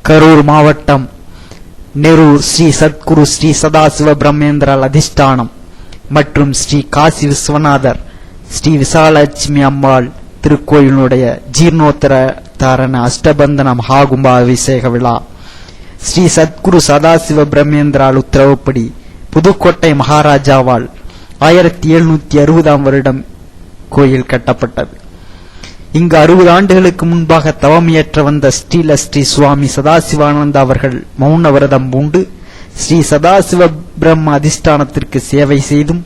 கரூர் மாவட்டம் நெரூர் ஸ்ரீ சத்குரு ஸ்ரீ சதாசிவ பிரம்மேந்திரால் அதிஷ்டானம் மற்றும் ஸ்ரீ காசி விஸ்வநாதர் ஸ்ரீ விசாலட்சுமி அம்பாள் திருக்கோயிலுடைய ஜீர்ணோத்தர அஷ்டபந்தன மகாகும்பாபிஷேக விழா ஸ்ரீ சத்குரு சதாசிவ பிரம்மேந்திரால் உத்தரவுப்படி புதுக்கோட்டை மகாராஜாவால் 1760 வருடம் கோயில் கட்டப்பட்டது. இங்கு 60 ஆண்டுகளுக்கு முன்பாக தவமியற்ற வந்த ஸ்ரீ சுவாமி சதாசிவானந்த அவர்கள் மௌன விரதம் பூண்டு ஸ்ரீ சதாசிவ பிரம்ம அதிஷ்டானத்திற்கு சேவை செய்தும்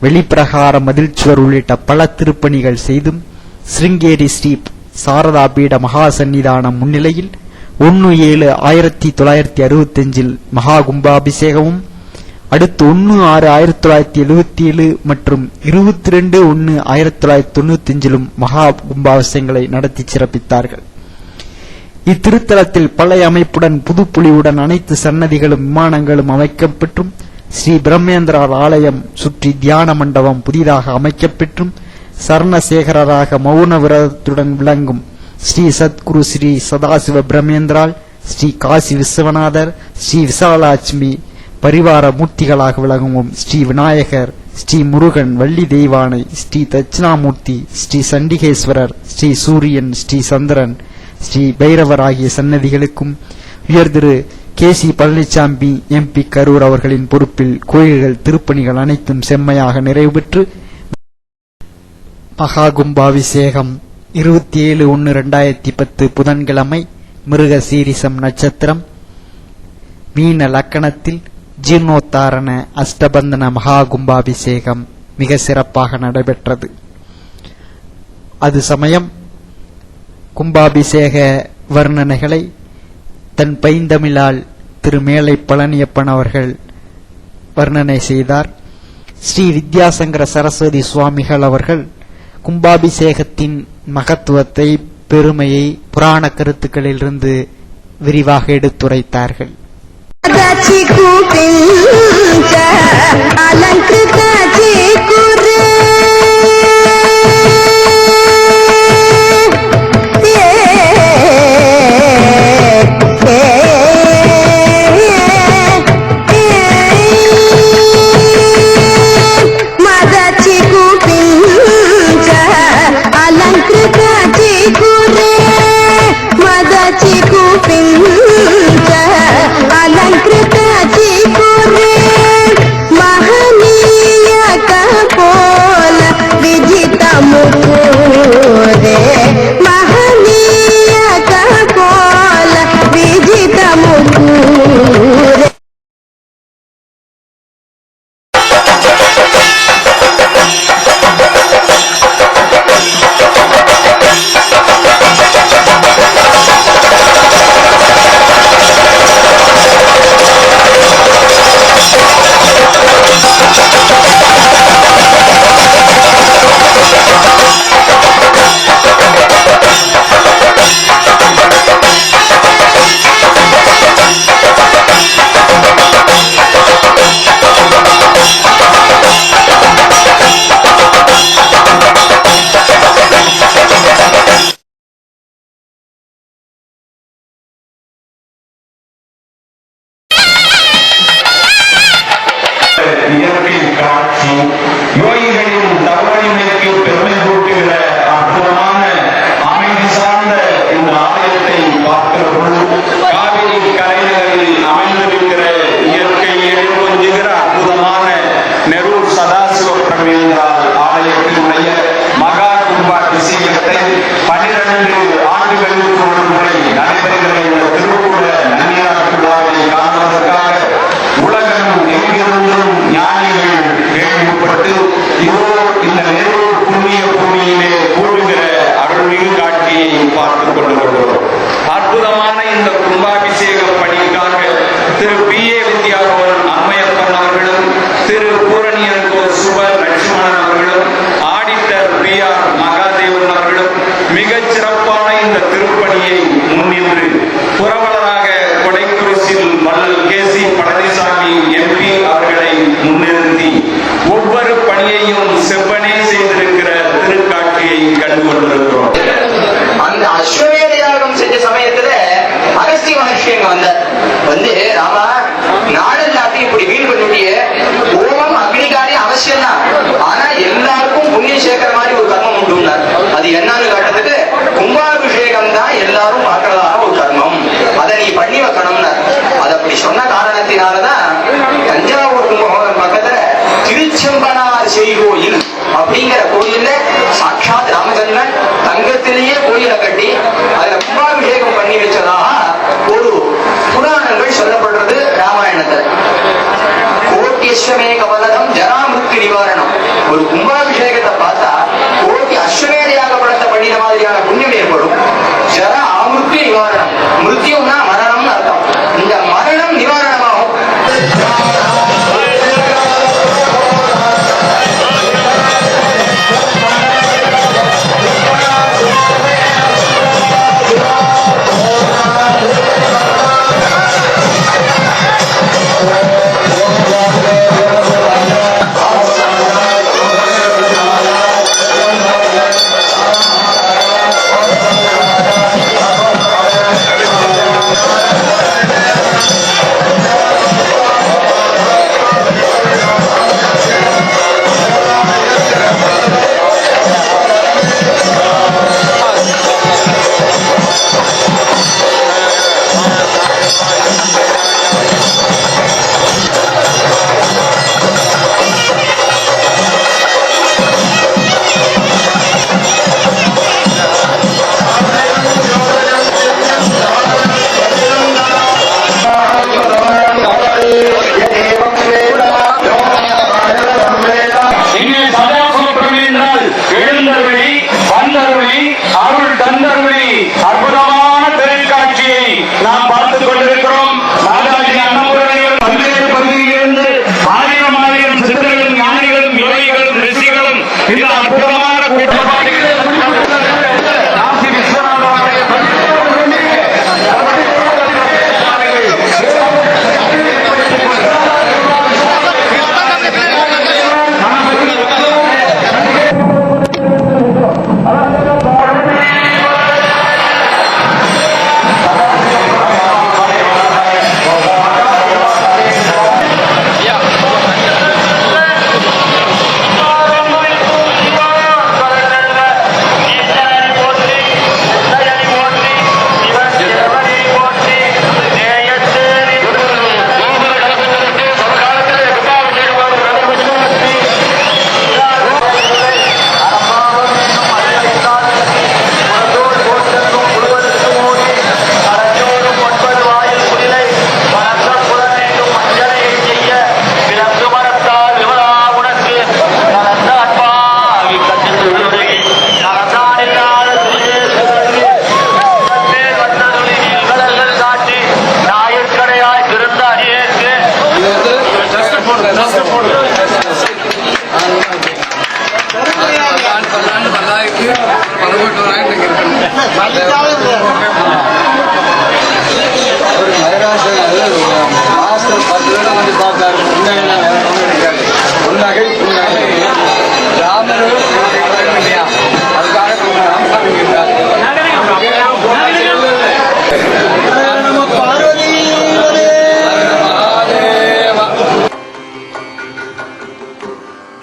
வெளிப்பிரகார மதில்ச்சுவர் உள்ளிட்ட பல திருப்பணிகள் செய்தும் சிருங்கேரி ஸ்ரீ சாரதா பீட மகா சன்னிதானம் முன்னிலையில் 1/7/1965 மகா கும்பாபிஷேகமும் அடுத்து 1/6/1977 மற்றும் 22/1/1995 மகா கும்பாபிஷேகங்களை நடத்தி சிறப்பித்தார்கள். இத்திருத்தலத்தில் பழைய அமைப்புடன் புதுப்புலியுடன் அனைத்து சன்னதிகளும் விமானங்களும் அமைக்கப்பெற்றும் ஸ்ரீ பிரம்மேந்திரால் ஆலயம் சுற்றி தியான மண்டபம் புதிதாக அமைக்கப்பெற்றும் சரணசேகரராக மௌன விரதத்துடன் விளங்கும் ஸ்ரீ சத்குரு ஸ்ரீ சதாசிவ பிரம்மேந்திரால் ஸ்ரீ காசி விஸ்வநாதர் ஸ்ரீ விசாலாட்சுமி பரிவார மூர்த்திகளாக விளங்கும் ஸ்ரீ விநாயகர் ஸ்ரீ முருகன் வள்ளி தெய்வானை ஸ்ரீ தட்சிணாமூர்த்தி ஸ்ரீ சண்டிகேஸ்வரர் ஸ்ரீ சூரியன் ஸ்ரீ சந்திரன் ஸ்ரீ பைரவர் ஆகிய சன்னதிகளுக்கும் உயர் திரு கேசி பழனிசாமி MP கரூர் அவர்களின் பொறுப்பில் கோயில்கள் திருப்பணிகள் அனைத்தும் செம்மையாக நிறைவு பெற்று மகா கும்பாபிஷேகம் 27/1/2010 புதன்கிழமை மிருக சீரிசம் நட்சத்திரம் மீன லக்கணத்தில் ஜீர்ணோத்தாரண அஷ்டபந்தன மகா கும்பாபிஷேகம் மிக சிறப்பாக நடைபெற்றது. அது சமயம் கும்பாபிஷேக வர்ணனைகளை தன் பைந்தமிழால் திரு மேலை பழனியப்பன் அவர்கள் வர்ணனை செய்தார். ஸ்ரீ வித்யாசங்கர சரஸ்வதி சுவாமிகள் அவர்கள் கும்பாபிஷேகத்தின் மகத்துவத்தை பெருமையை புராண கருத்துக்களிலிருந்து விரிவாக எடுத்துரைத்தார்கள். அந்த அஸ்வமேத யாகம் செஞ்ச சமயத்துல அகஸ்திய மகர்ஷி கும்பாபிஷேகம் வந்து ராமா நாடு எல்லாத்தையும் இப்படி வீடு பண்ணிட்டியே, ஹோமம் அக்னிகாரி அவசியம் தான், ஆனா எல்லாருக்கும் புண்ணியம் சேர்க்கிற மாதிரி ஒரு கர்மம் உண்டுனார். அது என்னன்னு காட்டுறதுக்கு கும்பாபிஷேகம் தான் எல்லாரும் பார்க்கறதான ஒரு கர்மம், அதை நீ பண்ணி வைக்கணும்னார். அது அப்படி சொன்ன காரணத்தினாலதான் தஞ்சாவூர் கும்பகோணம் பக்கத்துல திருச்செம்பனார் செய்கோயில் அப்படிங்கிற கோயில்ல சாட்சாத் ராமச்சந்திரன் தங்கத்திலேயே கோயிலை கட்டி அதுல கும்பாபிஷேகம் பண்ணி வச்சதாக ஒரு புராணங்கள் சொல்லப்படுறது ராமாயணத்துல. கோட்டி கவலதம் ஜராமிருத்தி நிவாரணம். ஒரு கும்பாபிஷேகத்தை பார்த்தா கோட்டி அஸ்வமேதையாகப்படத்தை பண்ணின மாதிரியான புண்ணியம் ஏற்படும். ஜரா அமிருத்தி நிவாரணம், மிருத்தியும்னா மரணம்னு அர்த்தம். இந்த மரணம் நிவாரணமாகும்.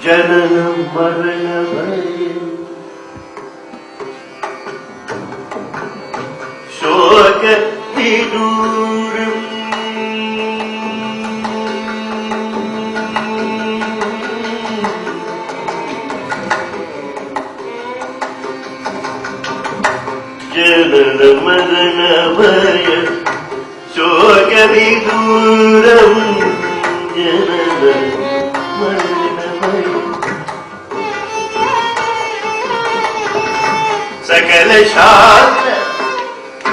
जननं मरणभयं शोकविदूरम् जननं मरणभयं शोकविदूरम् जननं सकल शास्त्र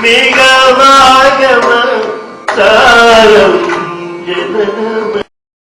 मेघमागम सारं जनम